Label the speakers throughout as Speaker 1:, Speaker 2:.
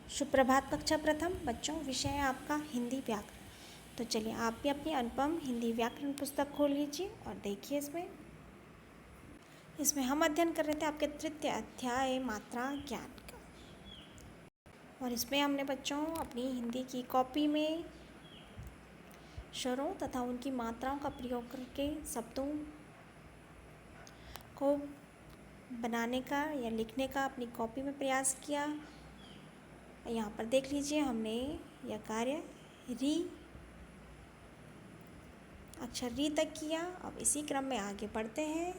Speaker 1: सुप्रभात कक्षा प्रथम बच्चों, विषय है आपका हिंदी व्याकरण। तो चलिए आप भी अपनी अनुपम हिंदी व्याकरण पुस्तक खोल लीजिए और देखिए इसमें हम अध्ययन कर रहे थे आपके तृतीय अध्याय मात्रा ज्ञान का। और इसमें हमने बच्चों अपनी हिंदी की कॉपी में स्वरों तथा उनकी मात्राओं का प्रयोग करके शब्दों को बनाने का या लिखने का अपनी कॉपी में प्रयास किया। यहाँ पर देख लीजिए, हमने यह कार्य री अक्षर री तक किया। अब इसी क्रम में आगे बढ़ते हैं।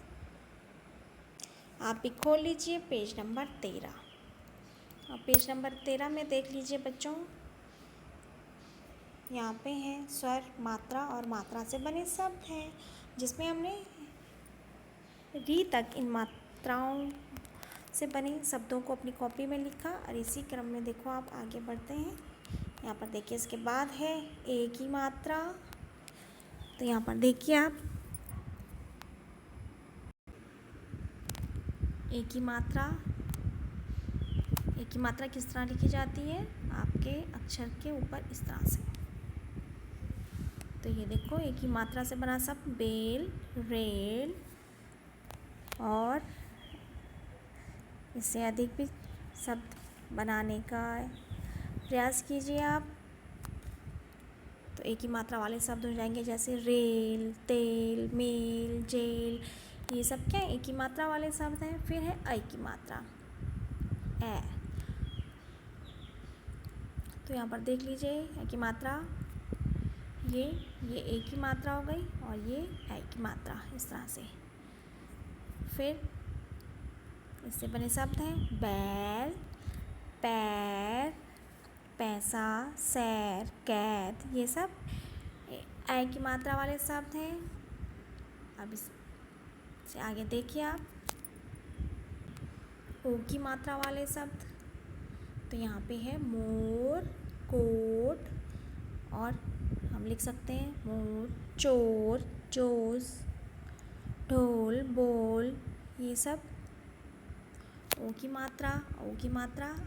Speaker 1: आप भी खोल लीजिए पेज नंबर 13। और पेज नंबर 13 में देख लीजिए बच्चों, यहाँ पे हैं स्वर, मात्रा और मात्रा से बने शब्द हैं, जिसमें हमने री तक इन मात्राओं से बने शब्दों को अपनी कॉपी में लिखा। और इसी क्रम में देखो आप आगे बढ़ते हैं। यहाँ पर देखिए, इसके बाद है ए की मात्रा। तो यहाँ पर देखिए आप ए की मात्रा किस तरह लिखी जाती है, आपके अक्षर के ऊपर इस तरह से। तो ये देखो, ए की मात्रा से बना शब्द बेल, रेल और इससे अधिक भी शब्द बनाने का प्रयास कीजिए आप। तो ए की मात्रा वाले शब्द हो जाएंगे जैसे रेल, तेल, मेल, जेल। ये सब क्या ए की मात्रा वाले शब्द हैं। फिर है ऐ की मात्रा, ए। तो यहाँ पर देख लीजिए, ए की मात्रा ये ए की मात्रा हो गई और ये ऐ की मात्रा, इस तरह से। फिर इससे बने शब्द हैं बैल, पैर, पैसा, सैर, कैद। ये सब ऐ की मात्रा वाले शब्द हैं। अब इससे आगे देखिए आप ओ की मात्रा वाले शब्द। तो यहाँ पे है मोर, कोट और हम लिख सकते हैं मोर, चोर, चोस, ढोल, बोल। ये सब ओ की मात्रा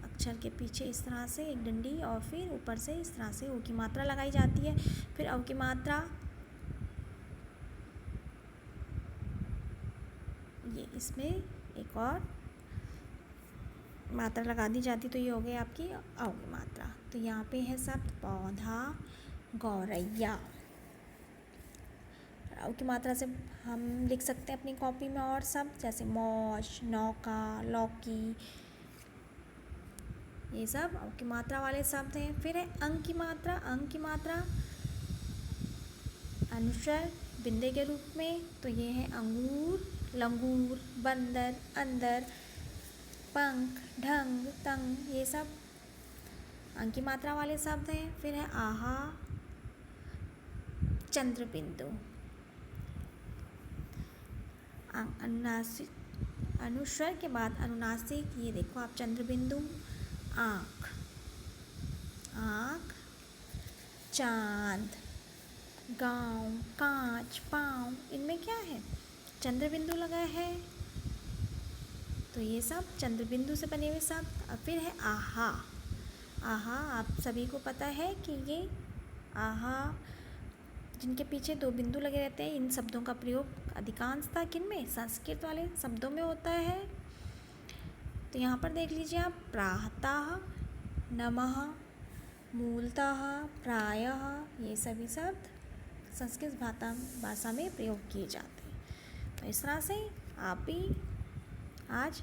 Speaker 1: अक्षर के पीछे इस तरह से एक डंडी और फिर ऊपर से इस तरह से ओ की मात्रा लगाई जाती है। फिर औ की मात्रा ये इसमें एक और मात्रा लगा दी जाती, तो ये हो गई आपकी औ की मात्रा। तो यहाँ पे है शब्द पौधा, गौरैया। औ की मात्रा से हम लिख सकते हैं अपनी कॉपी में और शब्द जैसे मौज, नौका, लौकी। ये सब औ की मात्रा वाले शब्द हैं। फिर है अंग की मात्रा अनुस्वर बिंदे के रूप में। तो ये है अंगूर, लंगूर, बंदर, अंदर, पंख, ढंग, तंग। ये सब अंग की मात्रा वाले शब्द हैं। फिर है आहा, चंद्रबिंदु। अनुनासिक, अनुस्वर के बाद अनुनासिक। ये देखो आप चंद्रबिंदु, आँख, चांद, गाँव, कांच, पाँव। इनमें क्या है, चंद्रबिंदु लगा है। तो ये सब चंद्रबिंदु से बने हुए शब्द। और फिर है आहा। आप सभी को पता है कि ये आहा जिनके पीछे दो बिंदु लगे रहते हैं, इन शब्दों का प्रयोग अधिकांशतः किन में, संस्कृत वाले शब्दों में होता है। तो यहाँ पर देख लीजिए आप प्रातः, नमः, मूलतः, प्रायः। ये सभी शब्द संस्कृत भाषा में प्रयोग किए जाते हैं। तो इस तरह से आप भी आज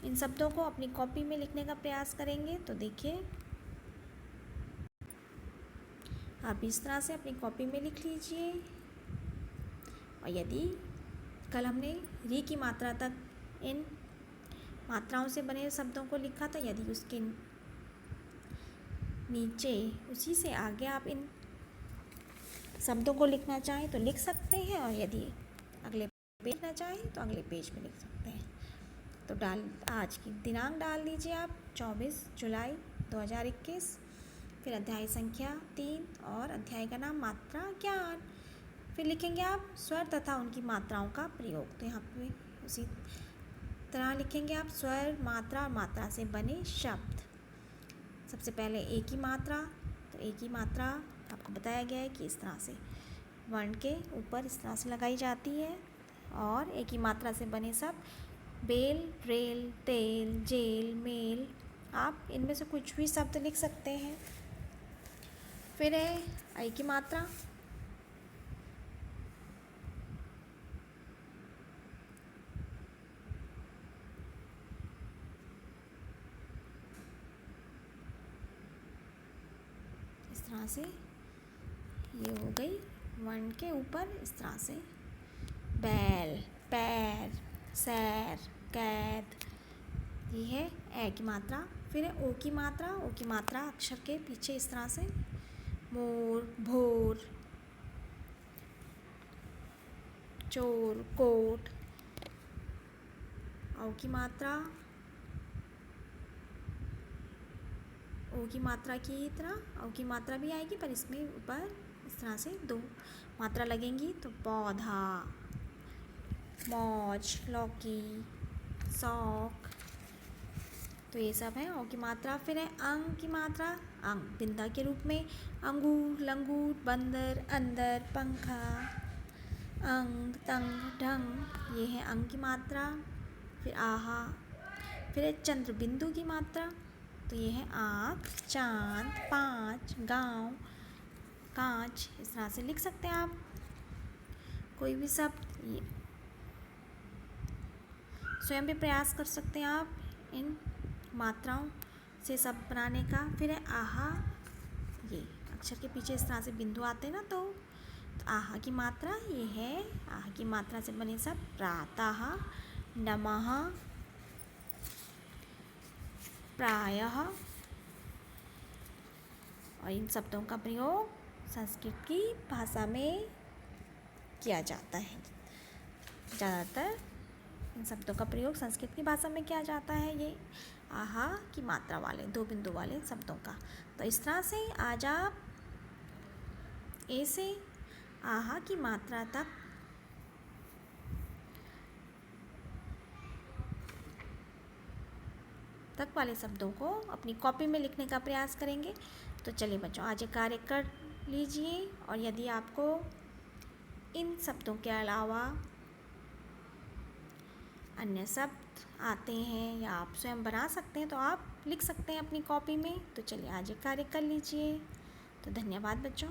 Speaker 1: इन शब्दों को अपनी कॉपी में लिखने का प्रयास करेंगे। तो देखिए, आप इस तरह से अपनी कॉपी में लिख लीजिए। और यदि कल हमने री की मात्रा तक इन मात्राओं से बने शब्दों को लिखा था, यदि उसके नीचे उसी से आगे आप इन शब्दों को लिखना चाहें तो लिख सकते हैं। और यदि अगले पेज लिखना चाहें तो अगले पेज में लिख सकते हैं। तो आज की दिनांक डाल दीजिए आप 24 जुलाई 2021। फिर अध्याय संख्या 3 और अध्याय का नाम मात्रा ज्ञान। फिर लिखेंगे आप स्वर तथा उनकी मात्राओं का प्रयोग। तो यहाँ पे उसी तरह लिखेंगे आप स्वर, मात्रा और मात्रा से बने शब्द। सबसे पहले ए की मात्रा, तो ए की मात्रा आपको बताया गया है कि इस तरह से वर्ण के ऊपर इस तरह से लगाई जाती है। और ए की मात्रा से बने सब बेल, रेल, तेल, जेल, मेल, आप इनमें से कुछ भी शब्द लिख सकते हैं। फिर है आई की मात्रा, इस तरह से ये हो गई वर्ण के ऊपर इस तरह से बैल, पैर, सैर, कैद, ये है ए की मात्रा। फिर है ओ की मात्रा, ओ की मात्रा अक्षर के पीछे इस तरह से मोर, भोर, चोर, कोट। औ की मात्रा, ओ की मात्रा की तरह औ की मात्रा भी आएगी, पर इसमें ऊपर इस तरह से 2 मात्रा लगेंगी, तो पौधा, मौज, लौकी, शौक, तो ये सब है औ की मात्रा। फिर है अंग की मात्रा, अंग बिंदा के रूप में अंगूर, लंगूर, बंदर, अंदर, पंखा, अंग, तंग, ढंग, ये है अंग की मात्रा। फिर आहा। फिर है चंद्र बिंदु की मात्रा, तो ये है आँख, चाँद, पाँच, गाँव, कांच, इस तरह से लिख सकते हैं आप कोई भी शब्द। ये स्वयं भी प्रयास कर सकते हैं आप इन मात्राओं से शब्द बनाने का। फिर है आहा, ये अक्षर के पीछे इस तरह से बिंदु आते हैं ना, तो आहा की मात्रा ये है। आहा की मात्रा से बने शब्द प्रातः, नमः, प्रायः, और इन शब्दों का प्रयोग संस्कृत की भाषा में किया जाता है। ज़्यादातर इन शब्दों का प्रयोग संस्कृत की भाषा में किया जाता है, ये आहा की मात्रा वाले 2 बिंदु वाले शब्दों का। तो इस तरह से आज आप ए से आहा की मात्रा तक वाले शब्दों को अपनी कॉपी में लिखने का प्रयास करेंगे। तो चलिए बच्चों, आज ये कार्य कर लीजिए, और यदि आपको इन शब्दों के अलावा अन्य शब्द आते हैं या आप स्वयं बना सकते हैं, तो आप लिख सकते हैं अपनी कॉपी में। तो चलिए आज ये कार्य कर लीजिए। तो धन्यवाद बच्चों।